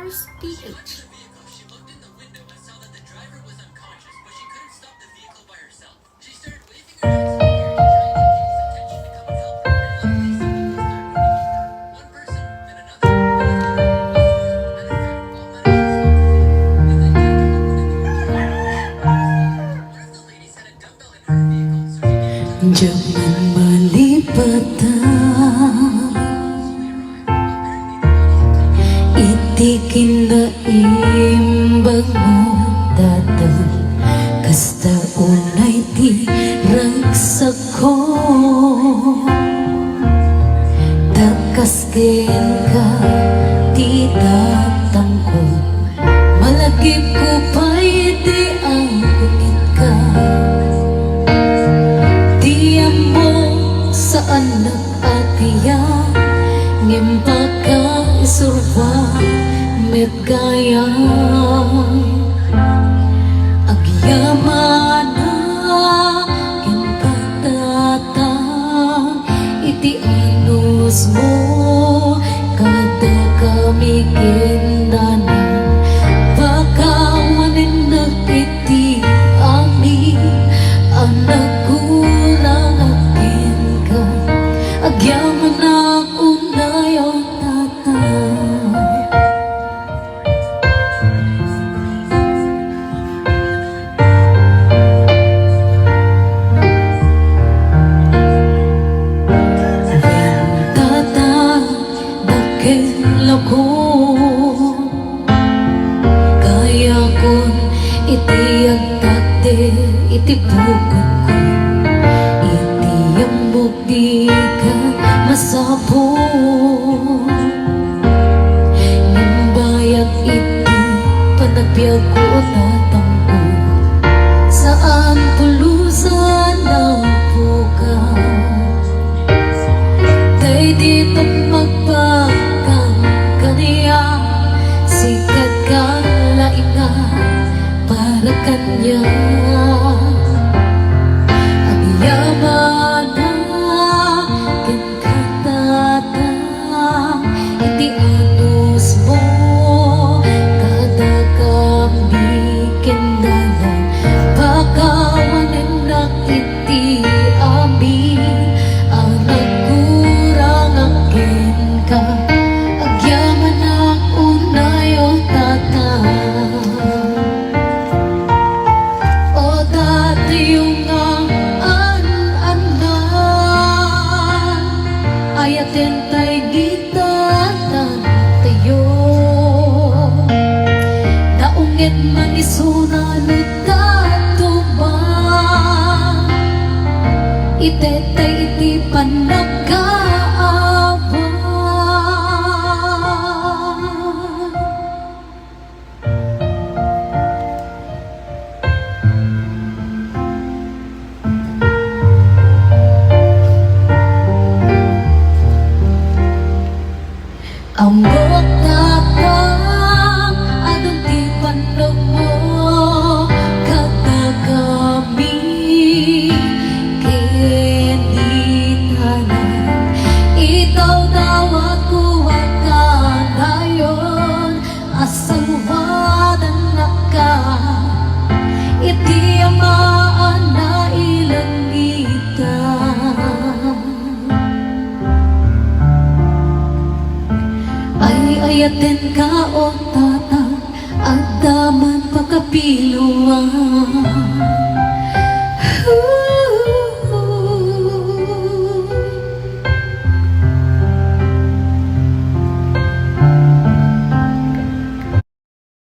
Mars PH. Jaman malipatan itikin na imbag mo datang kasta unay di ragsak ko takaskin ka di datang ko malagip ko pa iti ang bukit ka saan nag-atiya ngimpaka isurwa met gaya agyamana kinkatata iti anus mo kada kami kindanan baka wanin nagiti ami anak agyaman ako na yung tatay Ventata dakilaw ko kaya kon iti agtate iti bukod ko iti yambok di masabo nimbayag iti panagbiag ko tatampo saan tulusan na puka tay dito magpakang kaniya sikat ka lainga para kanya agyaman iti anus mo kada kami kindanan baka maninak iti ami ang nagkurang akin ka agyaman ako na yung tata o dati yung ayatin tay gitatan tayo naungit man isunan tatuban itetay iti panagkaawan ang buwak tatang anong di panog mo kada kami kinitanan ikaw daw ako akadayon asawadan na ka iti amaan na ilangitan ayatin ka o tata at daman pagkapiluan